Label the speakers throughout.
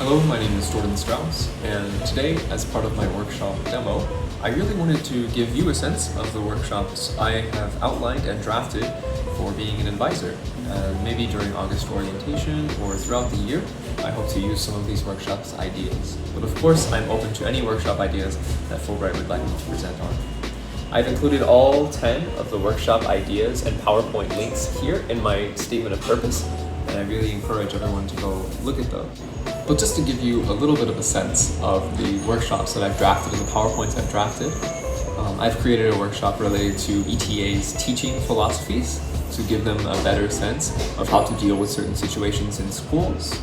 Speaker 1: Hello, my name is Strouse, and today, as part of my workshop demo, I really wanted to give you a sense of the workshops I have outlined and drafted for being an advisor. Maybe during August orientation or throughout the year, I hope to use some of these workshops ideas. But of course, I'm open to any workshop ideas that Fulbright would like me to present on. I've included all 10 of the workshop ideas and PowerPoint links here in my statement of purpose, and I really encourage everyone to go look at those. But just to give you a little bit of a sense of the workshops that I've drafted and the PowerPoints I've drafted, I've created a workshop related to ETA's teaching philosophies to give them a better sense of how to deal with certain situations in schools.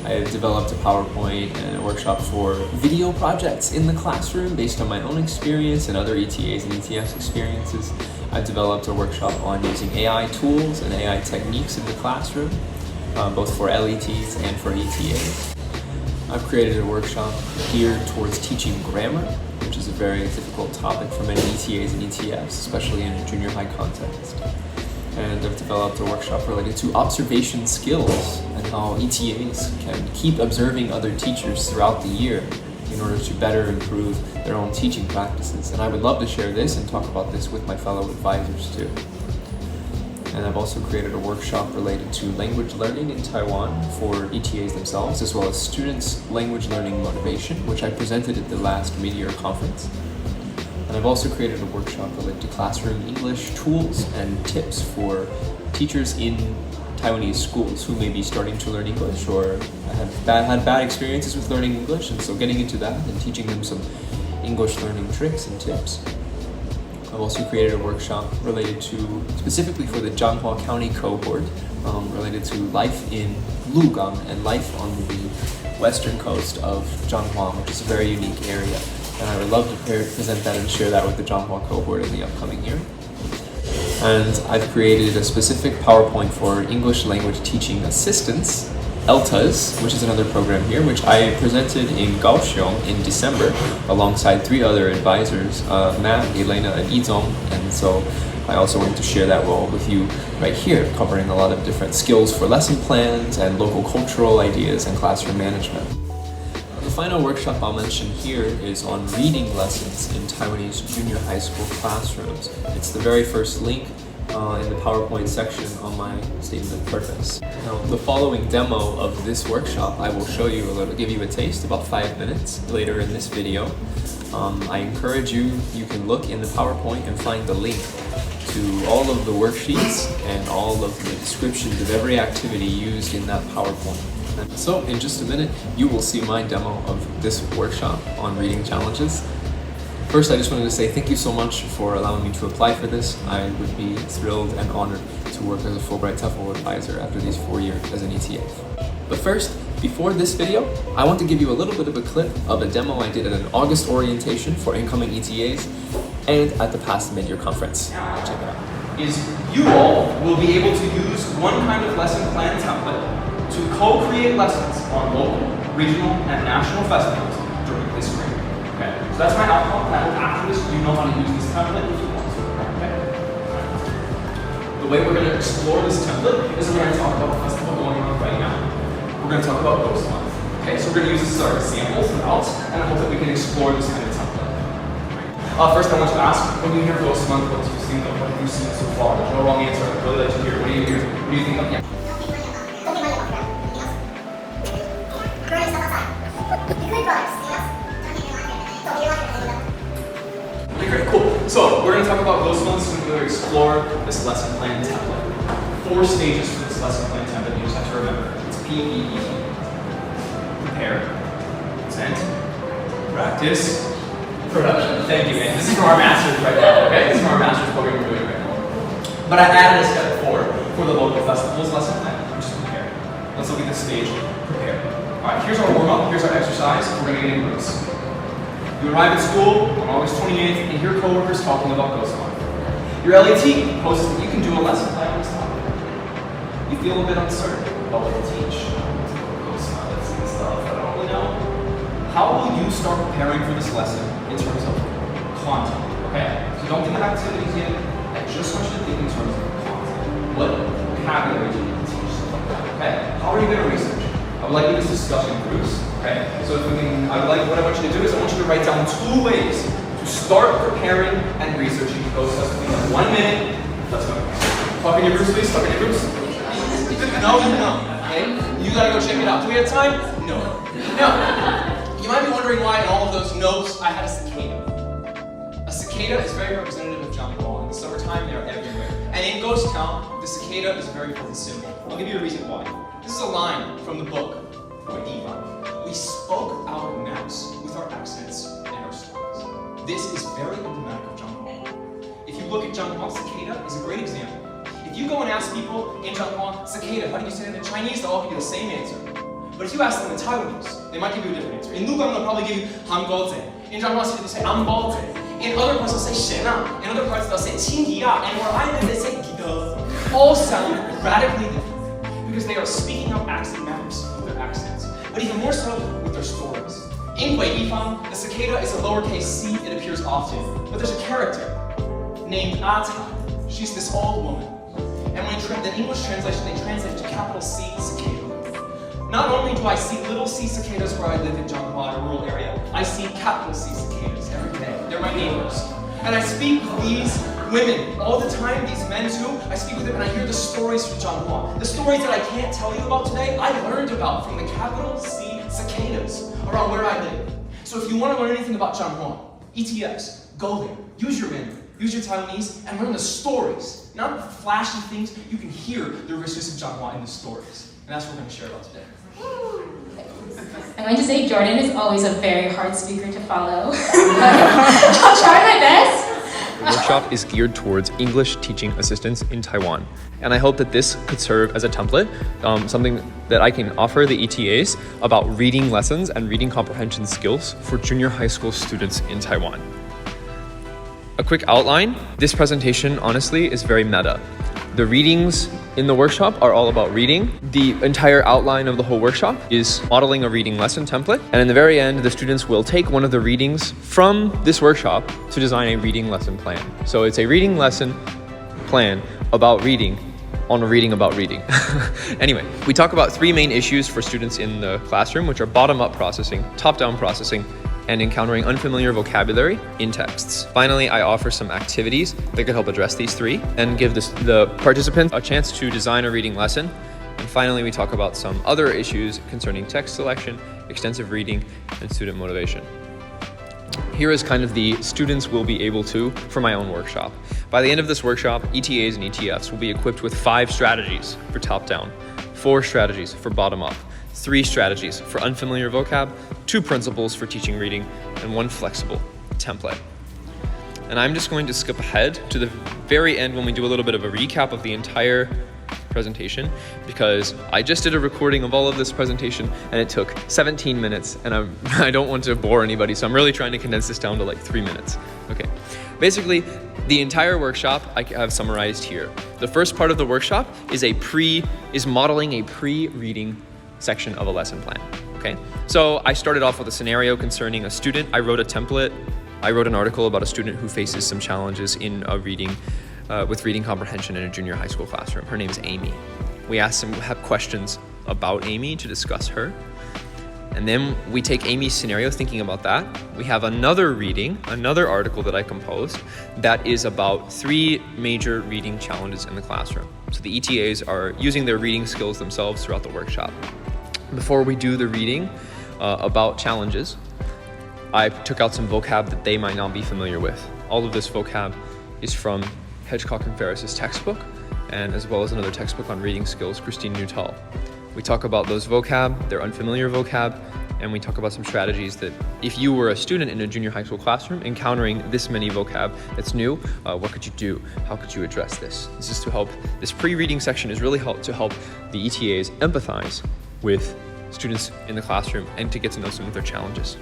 Speaker 1: I have developed a PowerPoint and a workshop for video projects in the classroom based on my own experience and other ETAs and ETFs experiences. I've developed a workshop on using AI tools and AI techniques in the classroom, both for LETs and for ETAs. I've created a workshop geared towards teaching grammar, which is a very difficult topic for many ETAs and ETFs, especially in a junior high context. And I've developed a workshop related to observation skills and how ETAs can keep observing other teachers throughout the year in order to better improve their own teaching practices. And I would love to share this and talk about this with my fellow advisors too. And I've also created a workshop related to language learning in Taiwan for ETAs themselves, as well as students' language learning motivation, which I presented at the last mid-year conference. And I've also created a workshop related to classroom English tools and tips for teachers in Taiwanese schools who may be starting to learn English or have had bad experiences with learning English, and so getting into that and teaching them some English learning tricks and tips. I've also created a workshop related to, specifically for the Changhua County cohort, related to life in Lugang and life on the western coast of Changhua, which is a very unique area. And I would love to present that and share that with the Changhua cohort in the upcoming year. And I've created a specific PowerPoint for English language teaching assistants, ELTAs, which is another program here, which I presented in Kaohsiung in December alongside 3 other advisors, Matt, Elena, and Izong. And so I also wanted to share that role with you right here, covering a lot of different skills for lesson plans and local cultural ideas and classroom management. The final workshop I'll mention here is on reading lessons in Taiwanese junior high school classrooms. It's the very first link in the PowerPoint section on my statement of purpose. Now, the following demo of this workshop, I will show you give you a taste, about 5 minutes later in this video. I encourage you can look in the PowerPoint and find the link to all of the worksheets and all of the descriptions of every activity used in that PowerPoint. So in just a minute, you will see my demo of this workshop on reading challenges. First, I just wanted to say thank you so much for allowing me to apply for this. I would be thrilled and honored to work as a Fulbright TEFL advisor after these 4 years as an ETA. But first, before this video, I want to give you a little bit of a clip of a demo I did at an August orientation for incoming ETAs and at the past mid-year conference. Check it out.
Speaker 2: You all will be able to use one kind of lesson plan template to co-create lessons on local, regional, and national festivals during this spring. Okay, so that's my outcome. I hope after this you know how to use this template if you want to. Okay. The way we're going to explore this template is we're going to talk about the festival going on right now. We're going to talk about Ghost Month. Okay, so we're going to use this as our example throughout, and I hope that we can explore this kind of template. First, I want to ask, when you hear Ghost Month, what do you think of? What have you seen so far? There's no wrong answer. I'd really like to hear. What do you hear? What do you think of? Yeah. Okay, great, cool. So we're going to talk about Ghost Month, so we're going to explore this lesson plan template. 4 stages for this lesson plan template you just have to remember. It's PEE. Prepare, present, practice, production. Thank you, man. This is from our master's right now, okay? This is from our master's program we're doing right now. But I added a step 4 for the local festivals lesson plan, which is prepare. Let's look at this stage, prepare. Alright, here's our warm-up, here's our exercise. We're going to get into this. You arrive at school on August 28th and hear coworkers talking about Ghost Month. Your LET posts that you can do a lesson plan on this topic. You feel a bit uncertain about what to teach. Ghost Month and stuff, I don't really know. How will you start preparing for this lesson in terms of content? Okay, so don't think of activities yet. I just want you to think in terms of content. What vocabulary do you need to teach? Okay, how are you going to research? I would like this discussion in groups. Okay? So if we can, what I want you to do is I want you to write down 2 ways to start preparing and researching those tests. We have 1 minute. Let's go. Talk in your groups, please. Talk in your groups. No. Okay? You gotta go check it out. Do we have time? No. You might be wondering why in all of those notes I had a cicada. A cicada is very representative of Zhanghua. In the summertime, they are everywhere. And in Ghost Town, the cicada is a very important symbol. I'll give you a reason why. This is a line from the book, We spoke our maps with our accents and our stories. This is very emblematic of Zhanghua. If you look at Zhanghua, cicada is a great example. If you go and ask people in Zhanghua, cicada, how do you say it in Chinese? They'll all give you the same answer. But if you ask them in Taiwanese, they might give you a different answer. In Lugang, they'll probably give you Hangoze. In Zhanghua, they'll say Amboze. In other parts, they'll say Shena. In other parts, they'll say Qingya. And where I live, they say Gida. All sound radically different because they are speaking out accent matters with their accents, but even more so with their stories. In Guiyifang, the cicada is a lowercase c. It appears often, but there's a character named Ata. She's this old woman. And when the English translation, they translate it to capital C, cicada. Not only do I see little c cicadas where I live in Zhanghua, a rural area, I see capital C cicadas every day. They're my neighbors. And I speak with these women all the time, these men too. I speak with them and I hear the stories from Zhanghua. The stories that I can't tell you about today, I learned about from the capital C cicadas around where I live. So if you want to learn anything about Zhanghua, ETFs, go there. Use your Mandarin, use your Taiwanese, and learn the stories. Not the flashy things. You can hear the richness of Zhanghua in the stories. And that's what we're going to share about today.
Speaker 3: I'm going to say Jordan is always a very hard speaker to follow. I'll try my best.
Speaker 1: The workshop is geared towards English teaching assistants in Taiwan. And I hope that this could serve as a template, something that I can offer the ETAs about reading lessons and reading comprehension skills for junior high school students in Taiwan. A quick outline, this presentation honestly is very meta. The readings in the workshop are all about reading. The entire outline of the whole workshop is modeling a reading lesson template. And in the very end, the students will take one of the readings from this workshop to design a reading lesson plan. So it's a reading lesson plan about reading on a reading about reading. Anyway, we talk about 3 main issues for students in the classroom, which are bottom-up processing, top-down processing, and encountering unfamiliar vocabulary in texts. Finally, I offer some activities that could help address these 3 and give the participants a chance to design a reading lesson. And finally, we talk about some other issues concerning text selection, extensive reading, and student motivation. Here is kind of the students will be able to for my own workshop. By the end of this workshop, ETAs and ETFs will be equipped with 5 strategies for top-down, 4 strategies for bottom-up, 3 strategies for unfamiliar vocab, 2 principles for teaching reading, and 1 flexible template. And I'm just going to skip ahead to the very end when we do a little bit of a recap of the entire presentation, because I just did a recording of all of this presentation and it took 17 minutes and I don't want to bore anybody, so I'm really trying to condense this down to like 3 minutes. Okay, basically the entire workshop I have summarized here. The first part of the workshop is modeling a pre-reading section of a lesson plan. Okay, so I started off with a scenario concerning a student. I wrote a template. I wrote an article about a student who faces some challenges in with reading comprehension in a junior high school classroom. Her name is Amy. We asked some questions about Amy to discuss her. And then we take Amy's scenario, thinking about that. We have another article that I composed that is about 3 major reading challenges in the classroom. So the ETAs are using their reading skills themselves throughout the workshop. Before we do the reading about challenges, I took out some vocab that they might not be familiar with. All of this vocab is from Hedgecock and Ferris's textbook, and as well as another textbook on reading skills, Christine Nuttall. We talk about those vocab, their unfamiliar vocab, and we talk about some strategies that if you were a student in a junior high school classroom encountering this many vocab that's new, what could you do? How could you address this? This is to help, this pre-reading section is really to help the ETAs empathize with students in the classroom and to get to know some of their challenges.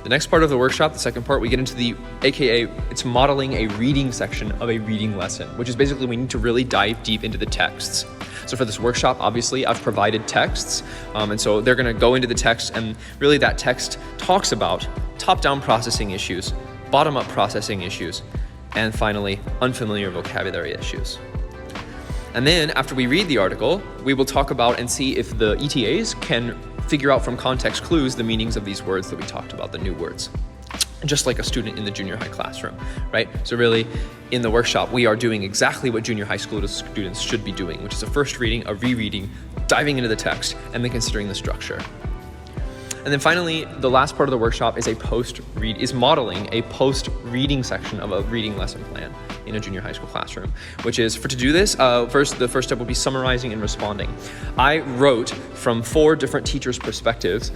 Speaker 1: The next part of the workshop, the second part, we get into it's modeling a reading section of a reading lesson, which is basically we need to really dive deep into the texts. So for this workshop, obviously, I've provided texts, and so they're gonna go into the text, and really that text talks about top-down processing issues, bottom-up processing issues, and finally, unfamiliar vocabulary issues. And then after we read the article, we will talk about and see if the ETAs can figure out from context clues the meanings of these words that we talked about, the new words. Just like a student in the junior high classroom, right? So really, in the workshop, we are doing exactly what junior high school students should be doing, which is a first reading, a rereading, diving into the text, and then considering the structure. And then finally, the last part of the workshop is modeling a post-reading section of a reading lesson plan in a junior high school classroom, which is, to do this, the first step will be summarizing and responding. I wrote from 4 different teachers' perspectives,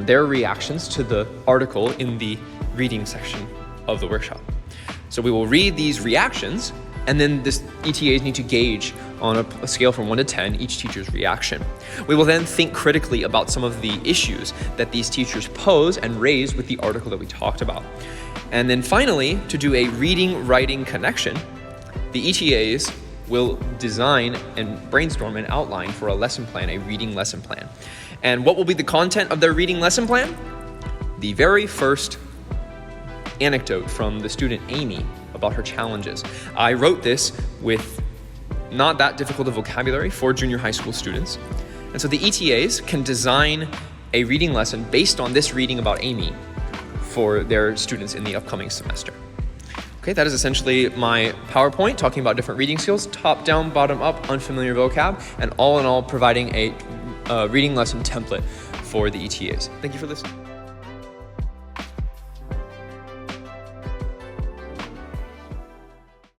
Speaker 1: their reactions to the article in the reading section of the workshop. So we will read these reactions, and then this ETAs need to gauge on a scale from 1 to 10 each teacher's reaction. We will then think critically about some of the issues that these teachers pose and raise with the article that we talked about. And then finally, to do a reading-writing connection, the ETAs will design and brainstorm an outline for a lesson plan, a reading lesson plan. And what will be the content of their reading lesson plan? The very first anecdote from the student Amy about her challenges. I wrote this with not that difficult a vocabulary for junior high school students. And so the ETAs can design a reading lesson based on this reading about Amy for their students in the upcoming semester. Okay, that is essentially my PowerPoint talking about different reading skills, top down, bottom up, unfamiliar vocab, and all in all providing a reading lesson template for the ETAs. Thank you for listening.